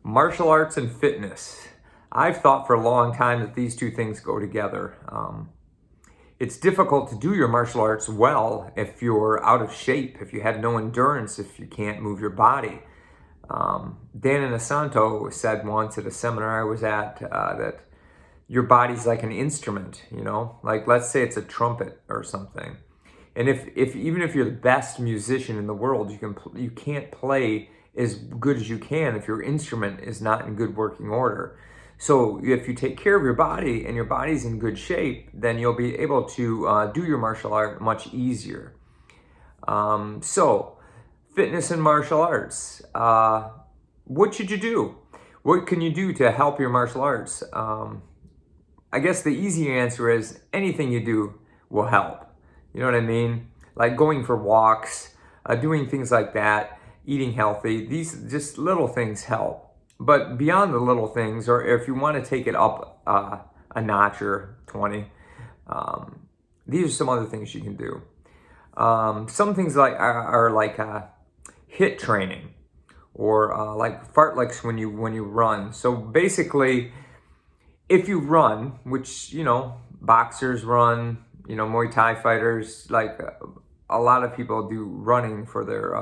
Martial arts and fitness. I've thought for a long time that these two things go together. It's difficult to do your martial arts well if you're out of shape, if you have no endurance, if you can't move your body. Dan Inosanto said once at a seminar I was at that your body's like an instrument, like let's say it's a trumpet or something. And if even if you're the best musician in the world, you can't play as good as you can if your instrument is not in good working order. So if you take care of your body and your body's in good shape, then you'll be able to do your martial art much easier. So fitness and martial arts. What should you do? What can you do to help your martial arts? I guess the easy answer is anything you do will help. You know what I mean? Like going for walks, doing things like that, eating healthy. These just little things help. But beyond the little things, or if you want to take it up a notch or 20, these are some other things you can do. Some things are like HIIT training, or like fartleks when you run. So basically, if you run, which boxers run, Muay Thai fighters, like a lot of people do running for their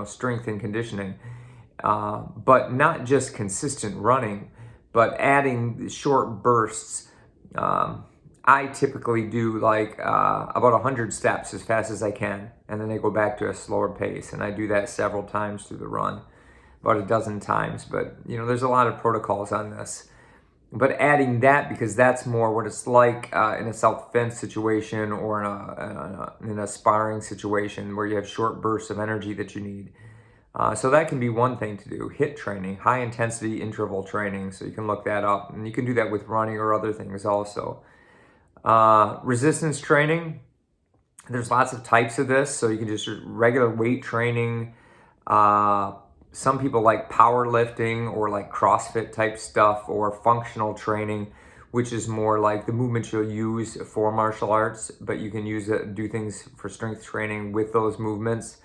strength and conditioning, but not just consistent running, but adding short bursts. I typically do like about 100 steps as fast as I can, and then I go back to a slower pace, and I do that several times through the run, about a dozen times. But there's a lot of protocols on this. But adding that, because that's more what it's like in a self-defense situation or in a sparring situation where you have short bursts of energy that you need. So that can be one thing to do. HIIT training, high intensity interval training. So you can look that up, and you can do that with running or other things also. Resistance training, there's lots of types of this. So you can just regular weight training. Some people like powerlifting or like CrossFit type stuff, or functional training, which is more like the movements you'll use for martial arts, but you can do things for strength training with those movements.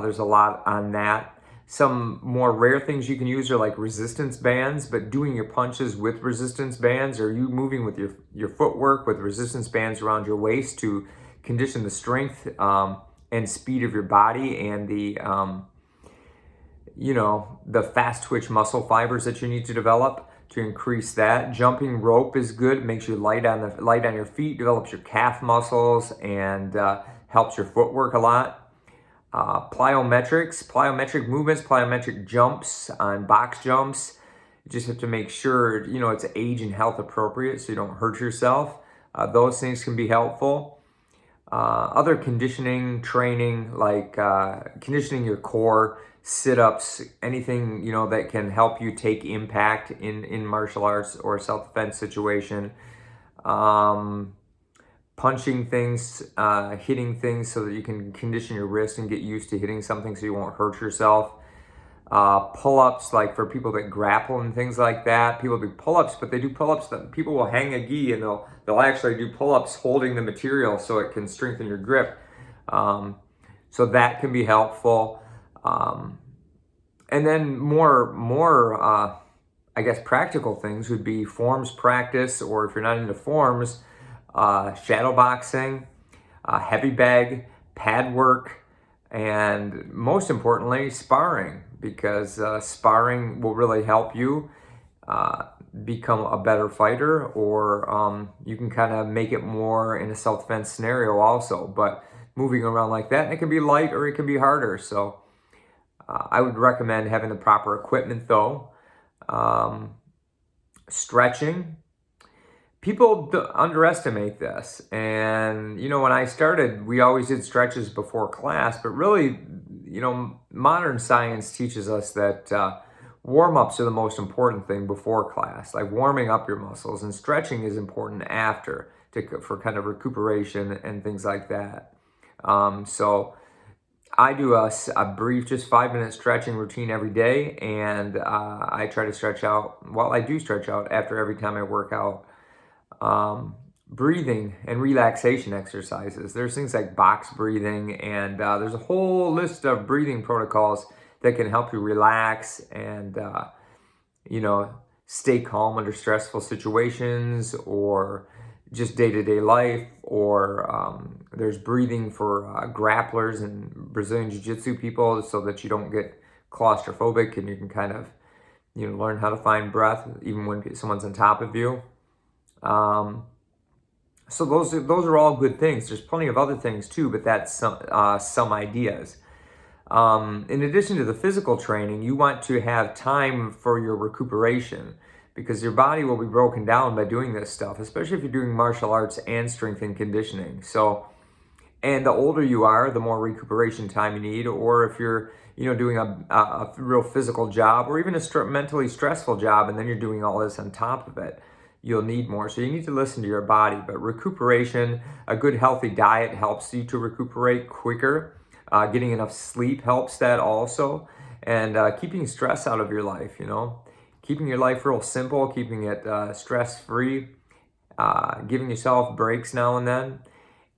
There's a lot on that. Some more rare things you can use are like resistance bands, but doing your punches with resistance bands, or you moving with your footwork with resistance bands around your waist to condition the strength and speed of your body, and the fast twitch muscle fibers that you need to develop to increase that. Jumping rope is good. It makes you light on your feet, develops your calf muscles, and helps your footwork a lot. Plyometric movements, plyometric jumps on box jumps. You just have to make sure, it's age and health appropriate so you don't hurt yourself. Those things can be helpful. Other conditioning training, like conditioning your core, sit-ups, anything, that can help you take impact in martial arts or a self-defense situation. Punching things, hitting things so that you can condition your wrist and get used to hitting something so you won't hurt yourself. Pull-ups, like for people that grapple and things like that. People do pull-ups, but they do pull-ups that people will hang a gi and they'll actually do pull-ups holding the material so it can strengthen your grip. So that can be helpful. And then more I guess practical things would be forms practice, or if you're not into forms, shadow boxing, heavy bag, pad work, and most importantly, sparring, because sparring will really help you become a better fighter, or you can kind of make it more in a self-defense scenario also. But moving around like that, and it can be light or it can be harder. So I would recommend having the proper equipment though. Stretching. People underestimate this. And, when I started, we always did stretches before class, but really, modern science teaches us that warm-ups are the most important thing before class, like warming up your muscles, and stretching is important after for kind of recuperation and things like that. So I do a brief, just 5-minute stretching routine every day, and I try to stretch out. Well, I do stretch out after every time I work out. Breathing and relaxation exercises. There's things like box breathing, and there's a whole list of breathing protocols that can help you relax and stay calm under stressful situations, or just day-to-day life, or there's breathing for grapplers and Brazilian Jiu-Jitsu people so that you don't get claustrophobic and you can kind of, learn how to find breath even when someone's on top of you. So those are all good things. There's plenty of other things too, but that's some ideas. In addition to the physical training, you want to have time for your recuperation, because your body will be broken down by doing this stuff, especially if you're doing martial arts and strength and conditioning. So, and the older you are, the more recuperation time you need, or if you're, doing a real physical job, or even a mentally stressful job, and then you're doing all this on top of it, you'll need more. So you need to listen to your body. But recuperation, a good healthy diet helps you to recuperate quicker. Getting enough sleep helps that also. And keeping stress out of your life, keeping your life real simple, keeping it stress-free, giving yourself breaks now and then.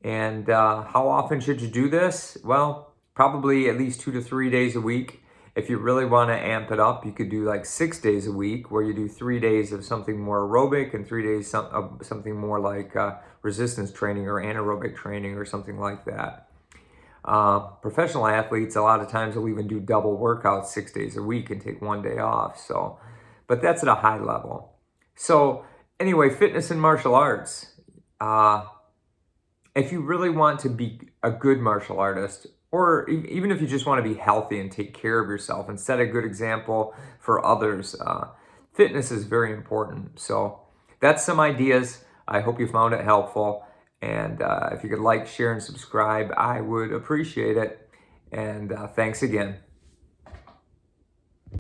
And how often should you do this? Well, probably at least 2 to 3 days a week. If you really want to amp it up, you could do like 6 days a week, where you do 3 days of something more aerobic and 3 days of something more like resistance training or anaerobic training or something like that. Professional athletes, a lot of times, will even do double workouts 6 days a week and take 1 day off. So, but that's at a high level. So anyway, fitness and martial arts. If you really want to be a good martial artist, or even if you just want to be healthy and take care of yourself and set a good example for others, fitness is very important. So that's some ideas. I hope you found it helpful. And if you could like, share, and subscribe, I would appreciate it. And thanks again.